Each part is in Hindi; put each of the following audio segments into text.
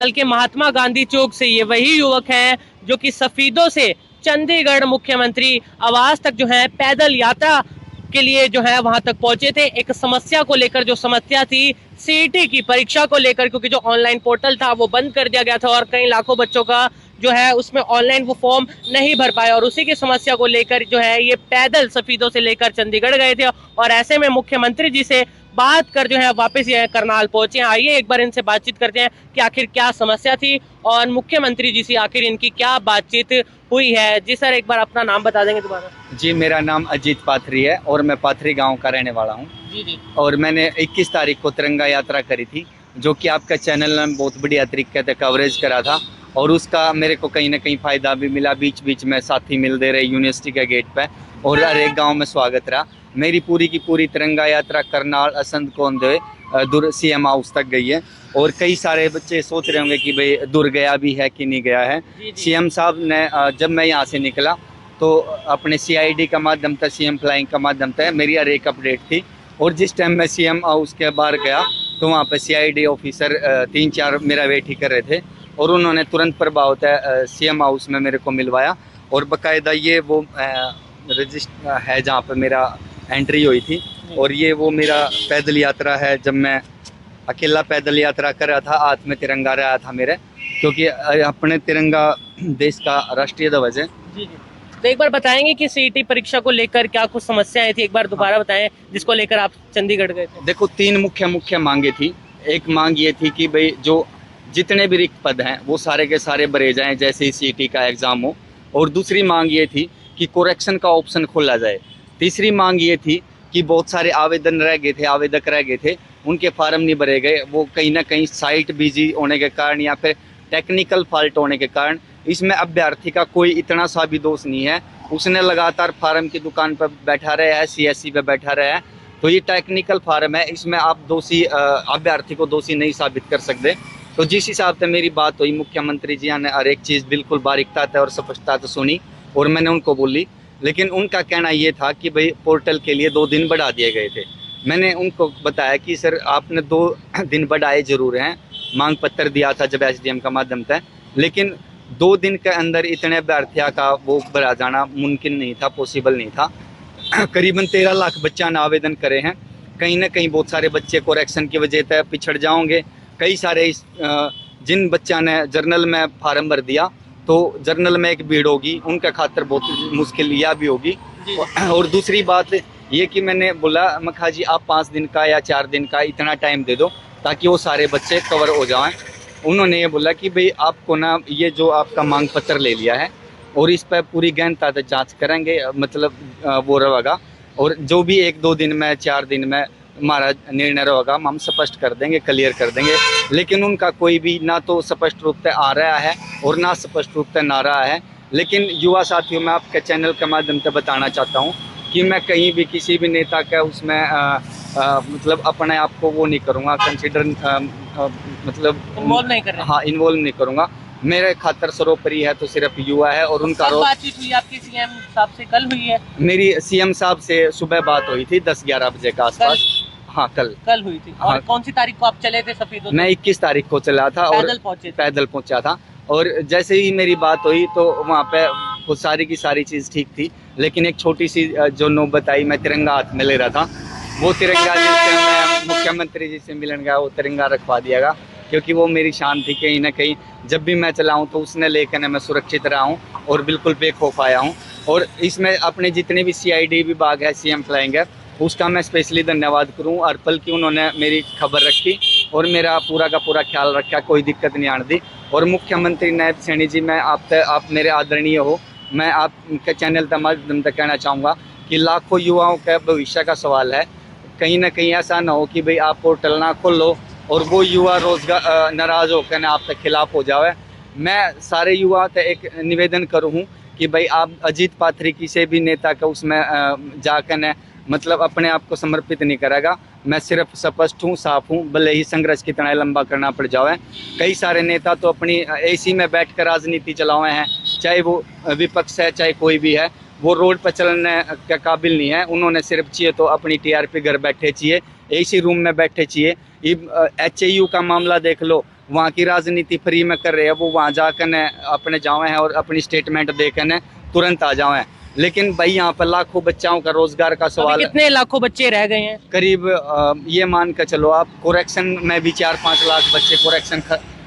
कल के महात्मा गांधी चौक से ये वही युवक हैं जो कि सफीदों से चंडीगढ़ मुख्यमंत्री आवास तक जो है पैदल यात्रा के लिए जो है वहां तक पहुंचे थे। एक समस्या को लेकर, जो समस्या थी सीईटी की परीक्षा को लेकर, क्योंकि जो ऑनलाइन पोर्टल था वो बंद कर दिया गया था और कई लाखों बच्चों का जो है उसमें ऑनलाइन वो फॉर्म नहीं भर पाया, और उसी की समस्या को लेकर जो है ये पैदल सफीदों से लेकर चंडीगढ़ गए थे। और ऐसे में मुख्यमंत्री जी से बात कर जो है वापस ये करनाल पहुंचे। आइए एक बार इनसे बातचीत करते हैं कि आखिर क्या समस्या थी और मुख्यमंत्री जी से आखिर इनकी क्या बातचीत हुई है। जी सर, एक बार अपना नाम बता देंगे दोबारा? जी, मेरा नाम अजीत पाथरी है और मैं पाथरी गांव का रहने वाला हूं। जी जी। और मैंने 21 तारीख को तिरंगा यात्रा करी थी, जो कि आपका चैनल ने बहुत बढ़िया तरीके से कवरेज करा था और उसका मेरे को कहीं ना कहीं फ़ायदा भी मिला। बीच बीच में साथी मिल दे रहे यूनिवर्सिटी के गेट पे और हर एक गाँव में स्वागत रहा। मेरी पूरी की पूरी तिरंगा यात्रा करनाल, असंध, कोंदे, दुर सीएम हाउस तक गई है। और कई सारे बच्चे सोच रहे होंगे कि भाई दूर गया भी है कि नहीं गया है। सीएम साहब ने जब मैं यहाँ से निकला तो अपने सीआईडी का माध्यम था, सीएम फ्लाइंग का माध्यम था, मेरी हर एक अपडेट थी। और जिस टाइम मैं सीएम हाउस के बाहर गया तो वहाँ पे सीआईडी ऑफिसर 3-4 मेरा वेट ही कर रहे थे और उन्होंने तुरंत प्रभाव होता सीएम हाउस में मेरे को मिलवाया। और बाकायदा ये वो रजिस्टर है जहाँ पे मेरा एंट्री हुई थी। और ये वो मेरा पैदल यात्रा है, जब मैं अकेला पैदल यात्रा कर रहा था, हाथ में तिरंगा रहा था मेरे, क्योंकि अपने तिरंगा देश का राष्ट्रीय ध्वज है। जी जी। तो एक बार बताएंगे कि सीईटी परीक्षा को लेकर क्या कुछ समस्याएं थी, एक बार दोबारा बताएं जिसको लेकर आप चंडीगढ़ गए थे। देखो, 3 मुख्य मांगे थी। एक मांग ये थी कि भाई जो जितने भी रिक्त पद हैं वो सारे के सारे भरे जाएं जैसे ही सीईटी का एग्ज़ाम हो। और दूसरी मांग ये थी कि कोरेक्शन का ऑप्शन खोला जाए। तीसरी मांग ये थी कि बहुत सारे आवेदन रह गए थे, आवेदक रह गए थे, उनके फार्म नहीं भरे गए। वो कहीं ना कहीं साइट बिजी होने के कारण या फिर टेक्निकल फॉल्ट होने के कारण इसमें अभ्यर्थी का कोई इतना सा भी दोष नहीं है। उसने लगातार फार्म की दुकान पर बैठा रहा है, सीएससी पे बैठा रहा है, तो ये टेक्निकल फार्म है, इसमें आप दोषी अभ्यर्थी को दोषी नहीं साबित कर सकते। तो जिस हिसाब से मेरी बात हुई, मुख्यमंत्री जी ने हर एक चीज़ बिल्कुल बारीकता से और स्पष्टता से सुनी और मैंने उनको बोली। लेकिन उनका कहना ये था कि भाई पोर्टल के लिए 2 दिन बढ़ा दिए गए थे। मैंने उनको बताया कि सर आपने 2 दिन बढ़ाए जरूर हैं, मांग पत्र दिया था जब एसडीएम का माध्यम था, लेकिन 2 दिन के अंदर इतने अभ्यर्थियों का वो भरा जाना मुमकिन नहीं था, पॉसिबल नहीं था। करीबन 13 लाख बच्चा ने आवेदन करे हैं। कहीं ना कहीं बहुत सारे बच्चे कोरेक्शन की वजह से पिछड़ जाओगे। कई सारे जिन बच्चा ने जर्नल में फार्म भर दिया तो जर्नल में एक भीड़ होगी, उनका खातर बहुत मुश्किल यह भी होगी। और दूसरी बात ये कि मैंने बोला मखा जी आप 5 दिन का या 4 दिन का इतना टाइम दे दो ताकि वो सारे बच्चे कवर हो जाएं। उन्होंने ये बोला कि भाई आपको ना ये जो आपका मांग पत्र ले लिया है और इस पर पूरी गहनता से जांच करेंगे, मतलब वो रहेगा। और जो भी 1-2 दिन में 4 दिन में हमारा निर्णय रहेगा हम स्पष्ट कर देंगे, क्लियर कर देंगे। लेकिन उनका कोई भी ना तो स्पष्ट रूप से आ रहा है और ना स्पष्ट रूप से ना रहा है। लेकिन युवा साथियों, मैं आपके चैनल के माध्यम से बताना चाहता हूँ कि मैं कहीं भी किसी भी नेता का उसमें मतलब अपने आप को वो नहीं करूँगा, कंसिडर मतलब इन्वॉल्व नहीं कर रहे। हाँ, इन्वॉल्व नहीं करूँगा। मेरे खातर सर्वोपरि है तो सिर्फ युवा है। और उनका बातचीत हुई आपकी सीएम साहब से? कल हुई है मेरी सीएम साहब से सुबह बात हुई थी 10-11 बजे के आसपास। हाँ, कल हुई थी। और हाँ, कौन सी तारीख को आप चले थे सफीदों? मैं 21 तारीख को चला था और पैदल पहुंचा था। और जैसे ही मेरी बात हुई तो वहाँ पे वो सारी की सारी चीज़ ठीक थी। लेकिन एक छोटी सी जो नौबत आई, मैं तिरंगा हाथ में ले रहा था, वो तिरंगा जिससे मैं मुख्यमंत्री जी से मिलन गया वो तिरंगा रखवा दिया गया, क्योंकि वो मेरी शान थी। कहीं ना कहीं जब भी मैं चलाऊँ तो उसने लेकर मैं सुरक्षित रहा हूँ और बिल्कुल बेखौफ आया हूँ। और इसमें अपने जितने भी सीआईडी विभाग है, सीएम फ्लाइंग है, उसका मैं स्पेशली धन्यवाद करूँ। हर पल की उन्होंने मेरी खबर रखी और मेरा पूरा का पूरा ख्याल रखा, कोई दिक्कत नहीं आने दी। और मुख्यमंत्री नायब सैनी जी, मैं आप मेरे आदरणीय हो, मैं आपके चैनल के माध्यम से कहना चाहूँगा कि लाखों युवाओं के भविष्य का सवाल है। कहीं ना कहीं ऐसा ना हो कि भाई आप पोर्टल ना खोलो और वो युवा रोजगार नाराज़ होकर ना आपके खिलाफ हो जाए। मैं सारे युवा से एक निवेदन करूँ कि भाई आप अजीत पाथरी किसी भी नेता का उसमें जाकर न मतलब अपने आप को समर्पित नहीं करेगा। मैं सिर्फ स्पष्ट हूँ, साफ हूँ, भले ही संघर्ष कितना लंबा करना पड़ जाए। कई सारे नेता तो अपनी एसी में बैठकर राजनीति चलाए हैं, चाहे वो विपक्ष है चाहे कोई भी है, वो रोड पर चलने के काबिल नहीं है। उन्होंने सिर्फ चाहिए तो अपनी टीआरपी घर बैठे चाहिए, एसी रूम में बैठे चाहिए। HAU का मामला देख लो, वहाँ की राजनीति फ्री में कर रहे हैं, वो वहाँ जाकर न अपने जावे हैं और अपनी स्टेटमेंट देकर न तुरंत आ जावे हैं। लेकिन भाई यहाँ पर लाखों बच्चों का रोजगार का अभी सवाल कितने लाखों बच्चे रह गए हैं? करीब ये मान कर चलो आप, कोरेक्शन में भी 4-5 लाख बच्चे कोरेक्शन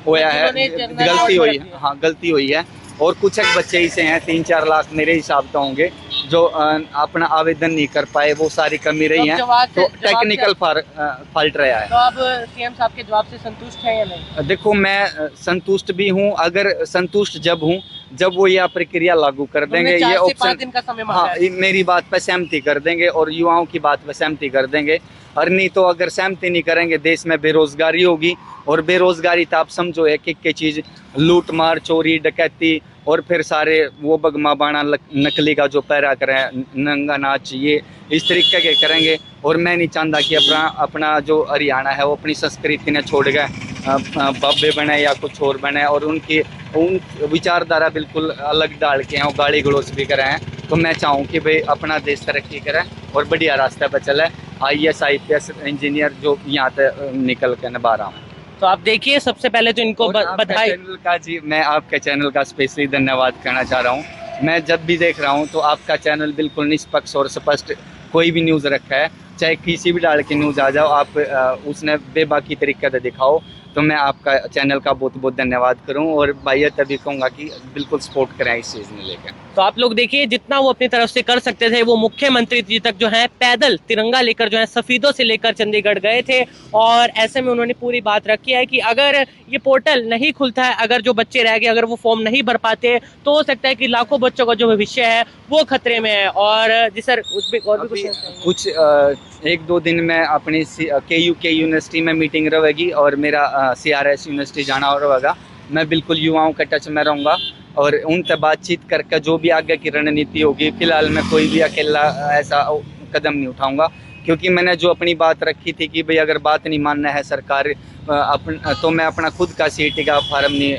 होया है, जिन्होंने जनरल गलती और हुई है, हाँ गलती हुई है। और कुछ एक बच्चे ऐसे हैं 3-4 लाख मेरे हिसाब से होंगे जो अपना आवेदन नहीं कर पाए, वो सारी कमी रही है, तो टेक्निकल फॉल्ट रहा है। तो आप सीएम साहब के जवाब से संतुष्ट हैं या नहीं? देखो मैं संतुष्ट भी हूँ, अगर संतुष्ट जब हूँ जब वो यह प्रक्रिया लागू कर देंगे, ये 4 से 5 ऑप्शन, दिन का समय मांगा हाँ है। मेरी बात पर सहमति कर देंगे और युवाओं की बात पर सहमति कर देंगे। और नहीं तो अगर सहमति नहीं करेंगे, देश में बेरोजगारी होगी, और बेरोजगारी तो आप समझो एक एक की चीज, लूट मार चोरी डकैती, और फिर सारे वो बगमा बाणा नकली का जो पैरा करें, नंगा नाच, ये इस तरीके के करेंगे। और मैं नहीं चाहता कि अपना जो हरियाणा है वो अपनी संस्कृति ने छोड़ गए बाबे बने या कुछ और बने, और उन विचारधारा बिल्कुल अलग डाल के हैं, और गाली गलौज भी करें हैं। तो मैं चाहूँ कि भाई अपना देश तरक्की करे और बढ़िया रास्ते पर चले। IAS IPS इंजीनियर जो यहाँ तक निकल के निभा रहा हूँ। तो आप देखिए, सबसे पहले तो इनको और आपके बधाई। चैनल का जी, मैं आपके चैनल का स्पेशली धन्यवाद करना चाह रहा हूँ। मैं जब भी देख रहा हूँ तो आपका चैनल बिल्कुल निष्पक्ष और स्पष्ट कोई भी न्यूज़ रखा है, चाहे किसी भी डाल की न्यूज़ आ जाओ, आप उसने बेबाकी तरीके से दिखाओ। तो मैं आपका चैनल का बहुत बहुत धन्यवाद करूं, और भाई तभी कहूँगा कि बिल्कुल सपोर्ट करें इस चीज़ में लेकर। तो आप लोग देखिए, जितना वो अपनी तरफ से कर सकते थे वो मुख्यमंत्री जी तक जो है पैदल तिरंगा लेकर जो है सफीदों से लेकर चंडीगढ़ गए थे। और ऐसे में उन्होंने पूरी बात रखी है कि अगर ये पोर्टल नहीं खुलता है, अगर जो बच्चे रह गए, अगर वो फॉर्म नहीं भर पाते, तो हो सकता है कि लाखों बच्चों का जो भविष्य है वो खतरे में है। और जी सर, और भी कुछ 1-2 दिन में अपनी KUK यूनिवर्सिटी में मीटिंग रहेगी, और मेरा CRS यूनिवर्सिटी जाना रहेगा। मैं बिल्कुल युवाओं के टच में रहूँगा और उनसे बातचीत करके जो भी आगे की रणनीति होगी, फिलहाल मैं कोई भी अकेला ऐसा कदम नहीं उठाऊंगा, क्योंकि मैंने जो अपनी बात रखी थी कि भाई अगर बात नहीं मानना है सरकार तो मैं अपना खुद का CET का फार्म नहीं,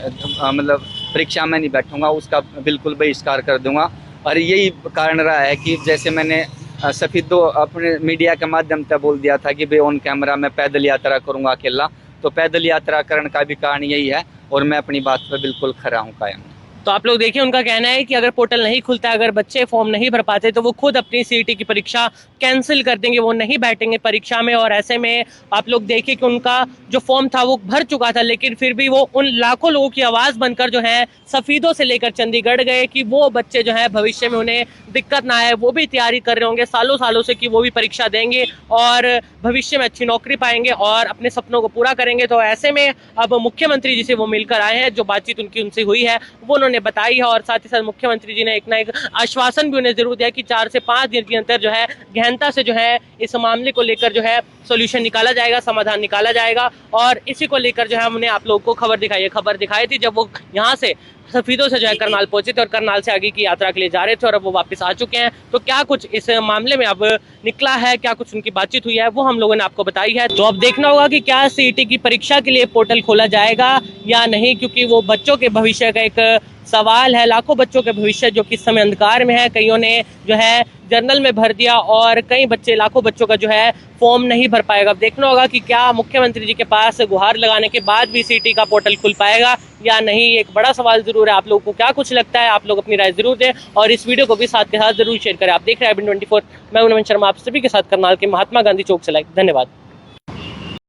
मतलब परीक्षा में नहीं बैठूंगा, उसका बिल्कुल बहिष्कार कर दूंगा। और यही कारण रहा है कि जैसे मैंने सफीदो अपने मीडिया के माध्यम से बोल दिया था कि भाई ऑन कैमरा मैं पैदल यात्रा करूंगा अकेला, तो पैदल यात्रा करने का भी कारण यही है, और मैं अपनी बात पर बिल्कुल खरा हूँ, कायम। तो आप लोग देखिए, उनका कहना है कि अगर पोर्टल नहीं खुलता, अगर बच्चे फॉर्म नहीं भर पाते, तो वो खुद अपनी CET की परीक्षा कैंसिल कर देंगे, वो नहीं बैठेंगे परीक्षा में। और ऐसे में आप लोग देखिए कि उनका जो फॉर्म था वो भर चुका था, लेकिन फिर भी वो उन लाखों लोगों की आवाज़ बनकर जो है सफीदों से लेकर चंडीगढ़ गए कि वो बच्चे जो है भविष्य में उन्हें दिक्कत ना आए, वो भी तैयारी कर रहे होंगे सालों सालों से कि वो भी परीक्षा देंगे और भविष्य में अच्छी नौकरी पाएंगे और अपने सपनों को पूरा करेंगे। तो ऐसे में अब मुख्यमंत्री जी से वो मिलकर आए हैं, जो बातचीत उनकी उनसे हुई है वो उन्होंने बताई है। और साथ ही साथ मुख्यमंत्री जी ने एक ना एक आश्वासन भी उन्हें जरूर दिया कि 4 से 5 दिन के अंदर जो है गहनता से जो है इस मामले को लेकर जो है सॉल्यूशन निकाला जाएगा, समाधान निकाला जाएगा। और इसी को लेकर जो है हमने आप लोगों को खबर दिखाई थी जब वो यहाँ से सफीदों से जो है करनाल पहुंचे थे और करनाल से आगे की यात्रा के लिए जा रहे थे, और अब वो वापस आ चुके हैं। तो क्या कुछ इस मामले में अब निकला है, क्या कुछ उनकी बातचीत हुई है, वो हम लोगों ने आपको बताई है। तो अब देखना होगा कि क्या CET की परीक्षा के लिए पोर्टल खोला जाएगा या नहीं, क्योंकि वो बच्चों के भविष्य का एक सवाल है। लाखों बच्चों के भविष्य जो कि इस समय अंधकार में है, कईयों ने जो है जर्नल में भर दिया और कई बच्चे, लाखों बच्चों का जो है फॉर्म नहीं भर पाएगा। अब देखना होगा कि क्या मुख्यमंत्री जी के पास गुहार लगाने के बाद भी CET का पोर्टल खुल पाएगा या नहीं, एक बड़ा सवाल जरूर है। आप लोगों को क्या कुछ लगता है, आप लोग अपनी राय जरूर दें और इस वीडियो को भी साथ के साथ जरूर शेयर करें। आप देख रहे हैं IBN24, मैं हूं नमन शर्मा, आप सभी के साथ करनाल के महात्मा गांधी चौक से लाइव। धन्यवाद।